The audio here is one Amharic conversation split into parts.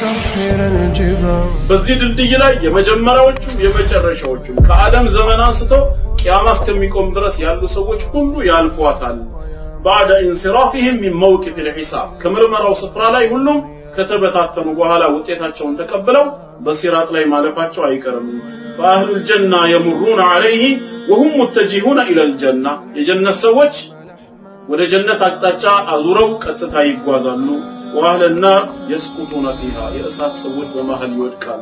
وسخر الجبال በዚህ ድልድይ ላይ የመጀመሪያዎቹ የመጨረሻዎቹ ከአደም ዘመን አንስቶ ቂያማ እስከሚቆም ድረስ ያሉ ሰዎች ሁሉ ያልፏታል بعد انصرافهم من موقف الحساب ከምርመራው ስፍራ ላይ ሁሉም ከተበታተኑ በኋላ ውጤታቸውን ተቀበለው በሲራጥ ላይ ማለፋቸው አይቀርም فأهل الجنة يمرون عليه وهم متجهون إلى الجنة የጀነት ሰዎች ወደ ጀነት አቅጣጫ አዙረው ቀጥታ ይጓዛሉ وأهل النار يسقطون فيها የእሳት ሰዎች በመሃል ይወድቃሉ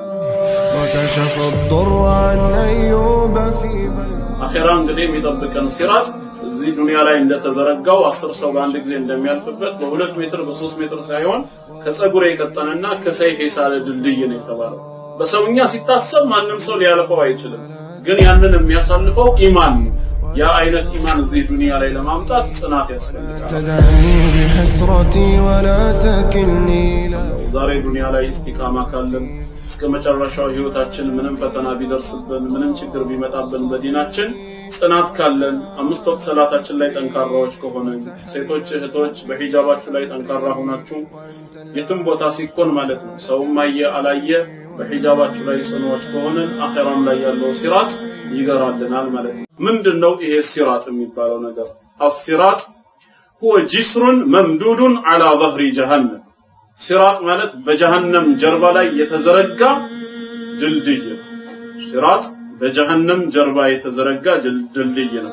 وكشف الضر عن أيوب في አኺራ እንግዲህ የሚጠብቀን ሲራጥ እዚህ ዱንያ ላይ እንደተዘረጋው 10 ሰው በአንድ ጊዜ እንደሚያልፍበት በ2 ሜትር በ3 ሜትር ሳይሆን ከጸጉር የቀጠነና ከሰይፍ የሳለ ድልድይ ነው የተባለው በሰውኛ ሲታሰብ ማንም ሰው ሊያልፈው አይችልም ግን ያንን የሚያሳልፈው ኢማን ነው ያ አይነት ኢማን እዚህ ዱንያ ላይ ለማምጣት ጽናት ያስፈልጋል تدعني بحسرتي ولا تكلني ዛሬ ዱንያ ላይ ኢስቲቃማ ካለን እስከ መጨረሻው ህይወታችን ምንም ፈተና ቢደርስብን ምንም ችግር ቢመጣብን በዲናችን ጽናት ካለን 5 ወቅት ሰላታችን ላይ ጠንካራዎች ከሆነን ሴቶች እህቶች በሂጃባችሁ ላይ ጠንካራ ሆናችሁ የትም ቦታ ሲኮን ማለት ነው ሰውም አየ አላየ በሂጃባችሁ ላይ ጽኑዎች ከሆነን አኺራም ላይ ያለው ሲራጥ ይገራልናል ማለት ነው ምንድነው ይሄ ሲራጥ የሚባለው ነገር አስ-ሲራጥ هو جسر ممدود على ظهر جهنم ሲራጥ ማለት በጀሃነም ጀርባ ላይ የተዘረጋ ድልድይ ነው ሲራጥ በጀሃነም ጀርባ የተዘረጋ ድልድይ ነው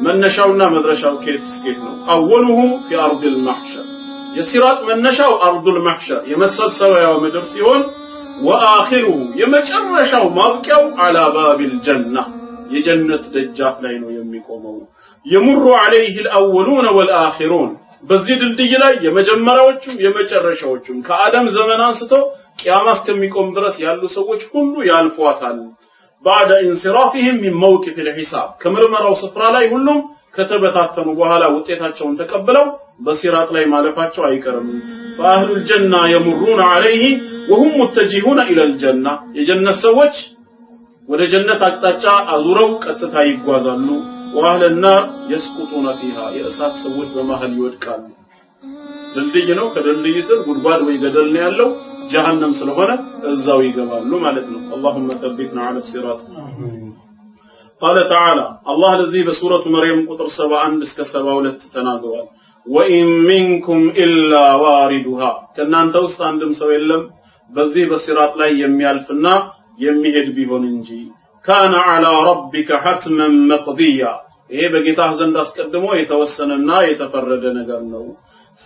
መነሻውና መድረሻው ከየት ነው አወሉሁ في ارض المحشر የሲራጥ መነሻው ارض المحشر የመሰብሰቢያው ምድር ሲሆን واخره የመጨረሻው ማብቂያው على باب الجنه የጀነት ደጃፍ ላይ ነው የሚቆመው يمر عليه الاولون والاخرون በዚህ ድልድይ ላይ የመጀመሪያዎቹ የመጨረሻዎቹ ከአደም ዘመን አንስቶ ቂያማ እስከሚቆም ድረስ ያሉ ሰዎች ሁሉ ያልፏታል بعد انصرافهم من موقف الحساب ከምርመራው ስፍራ ላይ ሁሉም ከተበታተኑ በኋላ ውጤታቸውን ተቀበለው በሲራጥ ላይ ማለፋቸው አይቀርም فأهل الجنة يمرون عليه وهم متجهون إلى الجنة የጀነት ሰዎች ወደ ጀነት አቅጣጫ አዙረው ቀጥታ ይጓዛሉ وأهل النار يسقطون فيها የእሳት ሰዎች በመሃል ይወድቃሉ ድልድይ ነው ከድልድይ ስር ጉድጓድ ወይ ገደል ነው ያለው ጀሃነም ስለሆነ እዛው ይገባሉ ማለት ነው اللهم ثبتنا على الصراط قال تعالى الله الذي بسورة مريم قطر 71 እስከ 72 ተናግሯል وإن منكم إلا واردها ከናንተ ውስጥ አንድም ሰው የለም በዚህ በሲራጥ ላይ የሚያልፍና የሚሄድ ቢሆን እንጂ كان على ربك حتما مقضيا ይሄ በጌታህ ዘንድ አስቀድሞ የተወሰነና የተፈረደ ነገር ነው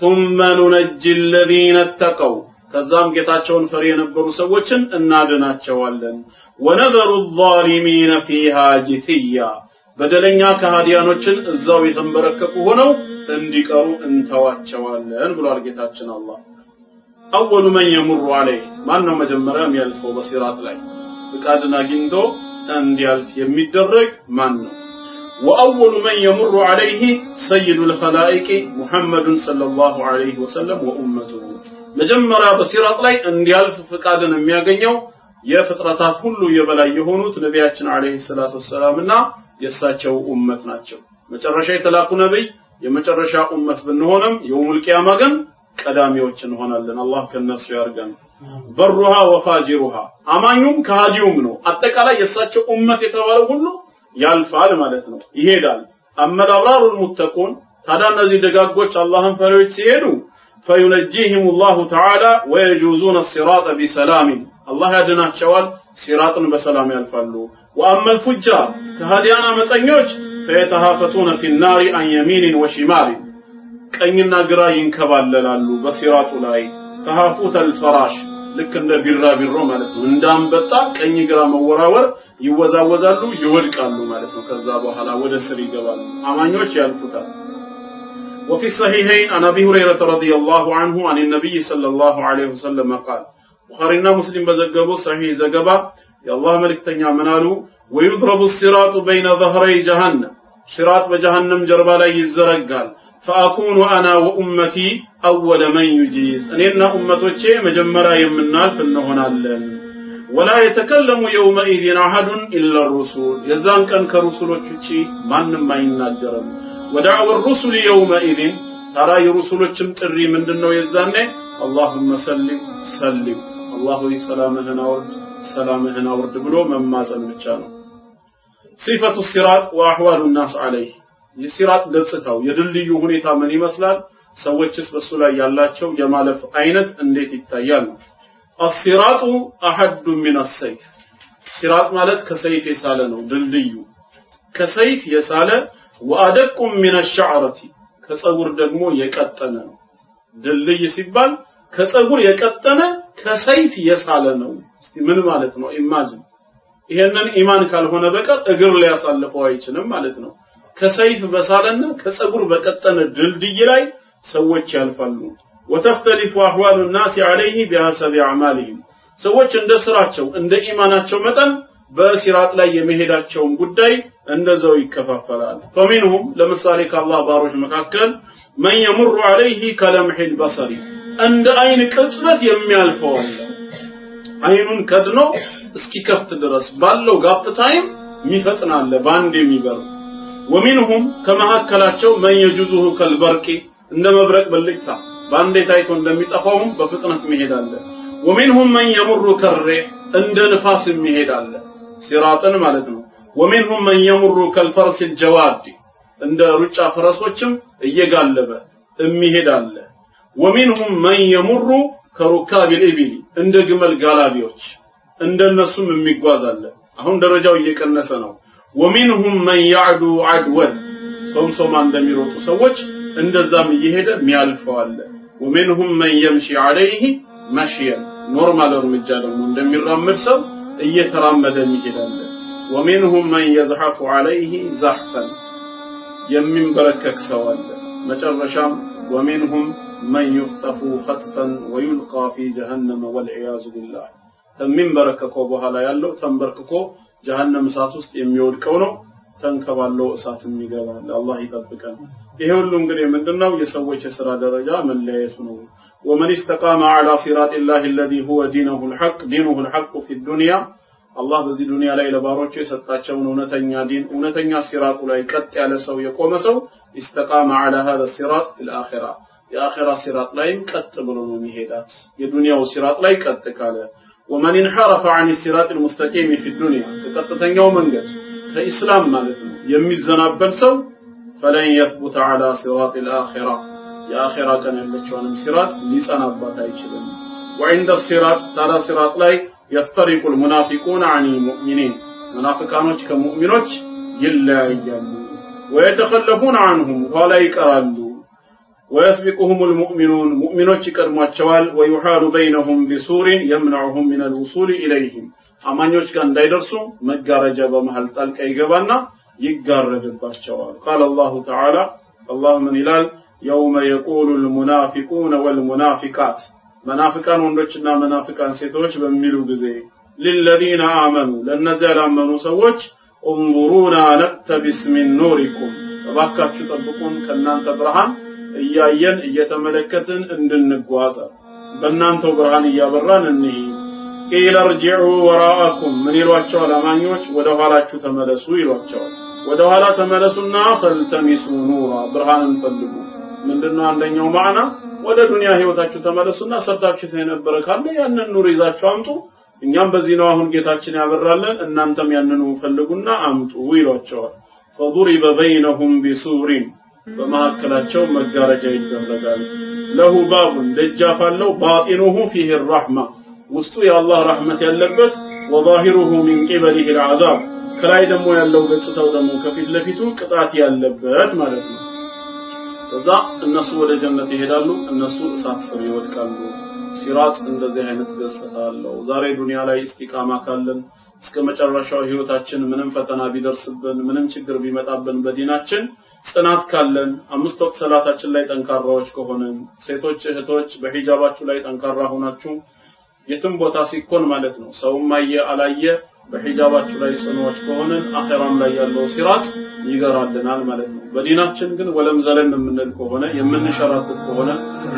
ثم ننجي الذين اتقوا ከዛም ጌታቸውን ፈሪ የነበሩ ሰዎችን እናድናቸዋለን ونذر الظالمين فيها جثيا በደለኛ ከሃዲያኖችን እዛው የተንበረከኩ ሆነው እንዲቀሩ እንተዋቸዋለን ብሏል ጌታችን አላህ اول من يمر عليه ማን ነው መጀመሪያ የሚያልፈው በሲራጥ ላይ ፍቃድን አግኝቶ እንዲያልፍ የሚደረግ ማን ነው واول من يمر عليه سيد الخلائق محمد صلى الله عليه وسلم وامته መጀመሪያ በሲራጥ ላይ እንዲያልፍ ፍቃድን የሚያገኘው የፍጥረታት ሁሉ የበላይ የሆኑት ነቢያችን አለይሂ ሰላቱ ወሰላምና የሳቸው ኡመት ናቸው መጨረሻ የተላኩ ነብይ የመጨረሻ ኡመት ብንሆንም የውሙል ቂያማ ግን ቀዳሚዎች እንሆናለን አላህ ከነሱ ያርገን በሩሃ ወፋጅሩሃ አማኙም ከሃዲውም ነው አጠቃላይ የሳቸው ኡመት የተባለው ሁሉ ያልፋል ማለት ነው ይሄዳል አመል አብራሩል ሙተቁን ታዲያ እነዚህ ደጋጎች አላህን ፈሪዎች ሲሄዱ فينجيهم الله تعالى ويجوزون الصراط بسلام الله ያድናቸዋል ሲራጥን በሰላም ያልፋሉ واما الفجار ከሃዲያና መጸኞች فيتهافتون في النار عن يمين وشمال ቀኝና ግራ ይንከባለላሉ በሲራጡ ላይ ተሃፉት الفراش ልክ እንደ ቢራቢሮ ማለት ነው እንዳንበጣ ቀኝ ግራ መወራወር ይወዛወዛሉ ይወድቃሉ ማለት ነው ከዛ በኋላ ወደ ስር ይገባሉ አማኞች ያልፉታል وفي الصحيحين عن ابي هريره رضي الله عنه عن النبي صلى الله عليه وسلم قال بخارينا مسلم بزغبوا صحيح زغبا يا الله ملكتኛ منالو ويضرب الصراط بين ظهري جهنم صراط بجهنم جربا لا يزرغال فاكون انا وامتي اول من يجيز اننا امتوچه مجمرا يمنالف انሆናለን ولا يتكلم يومئذ احد الا الرسول يزان كان كرسولوچ ውጪ ማንንም አይናገርም ودعوا الرسل يومئذ ترى يرسلوچم ጥሪ ምንድነው የዛኔ اللهم سلم አላህ ሆይ ሰላምህን አውርድ ብሎ መማፀን ብቻ ነው። ሲፈቱ ሲራጥ ወአህዋሉ الناس عليه የሲራጥ ገጽታው የድልድዩ ሁኔታ ምን ይመስላል? ሰዎችስ በሱ ላይ ያላቸው የማለፍ አይነት እንዴት ይታያል? الصراط احد من السيف ሲራጥ ማለት ከሰይፍ የሳለ ነው ድልድዩ ከሰይፍ የሳለ ወአደቁ من الشعرة ከፀጉር ደግሞ የቀጠነ ነው። ድልድይ ሲባል ከፀጉር የቀጠነ ከሰይፍ የሳለ ነው። እስቲ ምን ማለት ነው? ኢማጂን ይሄንን ኢማን ካልሆነ በቀር እግር ሊያሳልፈው አይችልም ማለት ነው። ከሰይፍ በሳለና ከፀጉር በቀጠነ ድልድይ ላይ ሰዎች ያልፋሉ። وتختلف احوال الناس عليه بحسب اعمالهم ሰዎች እንደ ስራቸው እንደ ኢማናቸው መጠን በሲራጥ ላይ የሚሄዳቸውን ጉዳይ እንደዛው ይከፋፈላል። فمنهم ለምሳሌ ከአላህ ባሮች መካከል من يمر عليه كلمح البصر እንደ አይን ቅጽበት የሚያልፈው አለ። አይኑን ከድኖ እስኪከፍት ድረስ ባለው ጋፕ ታይም የሚፈጥናል ባንድ የሚበር ومنهم ከመሐከላቸው من يجوزه كالبرق እንደ መብረቅ ብልጭታ ባንዴ ታይቶ እንደሚጠፋውም በፍጥነት መሄዳለ። ومنهم من يمر كالريح እንደ ንፋስ የሚሄዳለ ሲራጥን ማለት ነው። ومنهم من يمر كالفرس الجواد እንደ ሩጫ ፈረሶችም እየጋለበ የሚሄዳለ። ومنهم من يمر كركاب الابل እንደ ግመል ጋላቢዎች እንደነሱም የሚጓዛለ። አሁን ደረጃው እየቀነሰ ነው። ومنهم من يعدو عدوا ሶምሶማ እንደሚሮጡ ሰዎች እንደዛም እየሄደ የሚያልፈው አለ። ومنهم من يمشي عليه مشيا ኖርማል እርምጃ ደግሞ እንደሚራመድ ሰው እየተራመደ ይሄዳል። ومنهم من يزحف عليه زحفا የሚንበረከክ ሰው አለ። መጨረሻም ومنهم من يخطف خطفا ويلقى في جهنم والعياذ بالله ተሚንበረከከው በኋላ ያለው ተንበርክኮ ጀሃነም እሳት ውስጥ የሚወድቀው ነው። ተንከባለው እሳትም ይገባል። አላህ ይጠብቀን። ይሄ ሁሉ እንግዲህ ምንድነው የሰዎች የሥራ ደረጃ መለያየቱ ነው። ومن استقام على صراط الله الذي هو دينه الحق في الدنيا አላህ በዚህ ዱንያ ላይ ለባሮቹ የሰጣቸውን እውነተኛ ዲን እውነተኛ ሲራጡ ላይ ቀጥ ያለ ሰው የቆመ ሰው استقام على هذا الصراط في الاخره የአኺራ ሲራጥ ላይ ቀጥ ብሎ ነው የሚሄዳት። የዱንያው ሲራጥ ላይ ቀጥ ካለ ومن انحرف عن الصراط المستقيم في الدنيا ቀጥተኛው መንገድ ከኢስላም ማለት ነው የሚዘናበል ሰው فلن يثبت على صراط الاخره የአኺራ ቀን ያለችውንም ሲራጥ ሊጸናባት አይችልም። وعند الصراط تعالى صراط ላይ يفترق المنافقون عن المؤمنين منافقانوች ከሙእሚኖች ይለያያሉ። ويتخلفون عنهم ولا يقرالو ويسبقهم المؤمنون مؤمنوች ይቀድሟቸዋል። ويحال بينهم بسور يمنعهم من الوصول إليهم አማኞች ጋር እንዳይደርሱ መጋረጃ በመሃል ጣልቃ ይገባና ይጋረድባቸዋል። قال الله تعالى الله من ይላል يوم يقول المنافقون والمنافقات منافقان ወንዶችና منافقان ሴቶች በሚሉ ጊዜ للذين آمنوا ለነዚያ ያመኑ ሰዎች انظرونا نقتبس من نوركم እባካችሁ ጠብቁን ከናንተ ብርሃን እያየን እየተመለከትን እንድንጓዝ በእናንተው ብርሃን እያበራን እንሂድ። ኢላ رجعوا وراءكم ምን ይሏቸዋል አማኞች ወደ ኋላችሁ ተመለሱ ይሏቸዋል። ወደ ኋላ ተመለሱና فالتمسوا نورا ብርሃንን ፈልጉ። ምንድነው አንደኛው ማዕና ወደ ዱንያ ህይወታችሁ ተመለሱና ሰርታችሁ የነበረ ካለ ያንን ኑር ይዛችሁ አምጡ። እኛም በዚህ ነው አሁን ጌታችን ያበራለን እናንተም ያንኑ ፈልጉና አምጡ ይሏቸዋል። فضرب بينهم بسور በመሐከላቸው መጋረጃ ይደረጋል። له باب ደጃፍ አለው باطنه فيه الرحمة ውስጡ የአላህ ረህመት ያለበት وظاهره من قبله العذاب ከላይ ደግሞ ያለው ገጽታው ደግሞ ከፊት ለፊቱ ቅጣት ያለበት ማለት ነው። ከዛ እነሱ ወደ ጀነት ይሄዳሉ እነሱ እሳት ስር ይወድቃሉ። ሲራጥ እንደዚህ አይነት ገጽታ አለው። ዛሬ ዱንያ ላይ ኢስቲቃማ ካለን እስከ መጨረሻው ህይወታችን ምንም ፈተና ቢደርስብን ምንም ችግር ቢመጣብን በዲናችን ጽናት ካለን አምስት ወቅት ሰላታችን ላይ ጠንካራዎች ከሆነን ሴቶች እህቶች በሂጃባችሁ ላይ ጠንካራ ሆናችሁ የትም ቦታ ሲኮን ማለት ነው ሰውም አየ አላየ በሂጃባችሁ ላይ ጽኑዎች ከሆነን አኺራም ላይ ያለው ሲራጥ ይገራልናል ማለት ነው። በዲናችን ግን ወለም ዘለን የምንል ከሆነ የምንሸራተት ከሆነ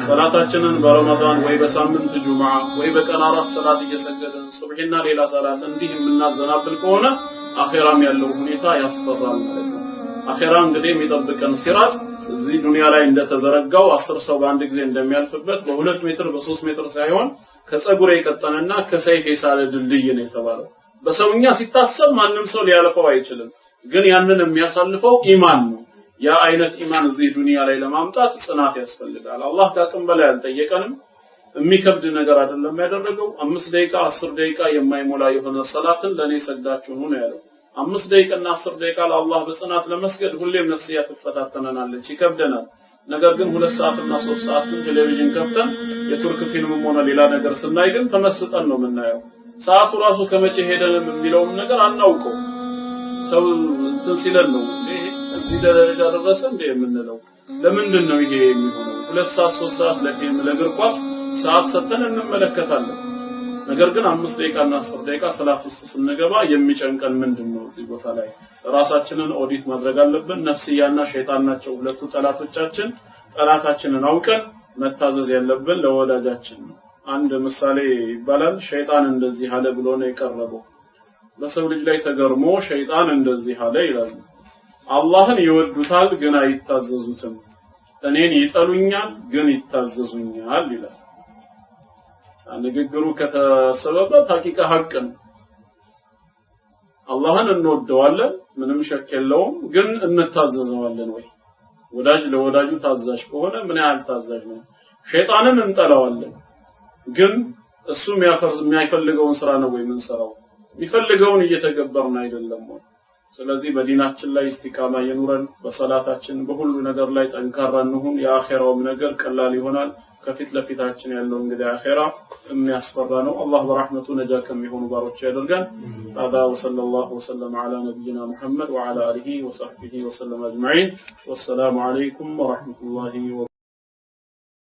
ሰላታችንን በረመዳን ወይ በሳምንት ጁምዓ ወይ በቀን 4 ሰላት እየሰገድን ሱብሂና ሌላ ሰላት እንዲህ የምናዘናብል ከሆነ አኺራም ያለው ሁኔታ ያስፈራል ማለት ነው። አኺራ እንግዲህ የሚጠብቀን ሲራጥ እዚህ ዱንያ ላይ እንደተዘረጋው 10 ሰው በአንድ ጊዜ እንደሚያልፍበት በ2 ሜትር በ3 ሜትር ሳይሆን ከጸጉር የቀጠነና ከሰይፍ የሳለ ድልድይ ነው የተባለው በሰውኛ ሲታሰብ ማንም ሰው ሊያልፈው አይችልም ግን ያንን የሚያሳልፈው ኢማን ነው ያ አይነት ኢማን እዚህ ዱንያ ላይ ለማምጣት ጽናት ያስፈልጋል አላህ ከአቅም በላይ አልጠየቀንም የሚከብድ ነገር አይደለም ያደረገው 5 ደቂቃ 10 ደቂቃ የማይሞላ የሆነ ሰላትን ለኔ ሰግዳችሁ ነው ያለው 5 ደቂቃና 10 ደቂቃ ለአላህ በጽናት ለመስገድ ሁሌም ነፍስያ ትፈታተናለች ይከብደናል ነገር ግን 2 ሰዓትና 3 ሰዓት ግን ቴሌቪዥን ከፍተን የቱርክ ፊልምም ሆነ ሌላ ነገር ስናይ ግን ተመስጠን ነው የምናየው ሰዓቱ ራሱ ከመቼ ሄደንም የሚለው ነገር አናውቀው ሰው እንትን ሲለን ነው እዚህ ደረጃ ደረሰ እንደ የምንለው ለምንድን ነው ይሄ የሚሆነው 2 ሰዓት 3 ሰዓት ለፊልም ለእግር ኳስ ሰዓት ሰጥተን እንመለከታለን ነገር ግን 5 ደቂቃና 10 ደቂቃ ሰላት ውስጥ ስንገባ የሚጨንቀን ምንድነው እዚህ ቦታ ላይ ራሳችንን ኦዲት ማድረግ አለብን ነፍስያና ሸይጣን ናቸው ሁለቱ ጠላቶቻችን ጠላታችንን አውቀን መታዘዝ ያለብን ለወዳጃችን ነው አንድ ምሳሌ ይባላል ሸይጣን እንደዚህ አለ ብሎ ነው የቀረበው በሰው ልጅ ላይ ተገርሞ ሸይጣን እንደዚህ አለ ይላል አላህን ይወዱታል ግን አይታዘዙትም እኔን ይጠሉኛል ግን ይታዘዙኛል ይላል ንግግሩ ከተሰበበት ሐቂቃ ሐቅ ነው አላህን እንወደዋለን ምንም ሸክ የለውም ግን እንታዘዘዋለን ወይ ወዳጅ ለወዳጁ ታዛዥ ከሆነ ምን ያህል ታዛዥ ነው ሸይጣንን እንጠላዋለን ግን እሱ የሚያፈልገውን ስራ ነው ወይ ምን ሰራው የሚፈልገውን እየተገበርን አይደለም ወይ ስለዚህ በዲናችን ላይ ኢስቲቃማ ይኑረን በሰላታችን በሁሉ ነገር ላይ ጠንካራ እንሁን የአኺራውም ነገር ቀላል ይሆናል ከፊት ለፊታችን ያለው እንግዲህ አኺራ የሚያስፈራ ነው አላህ በረህመቱ ነጃ ከሚሆኑ ባሮች ያደርገን هذا وصلى الله وسلم على نبينا محمد وعلى اله وصحبه وسلم اجمعين والسلام عليكم ورحمه الله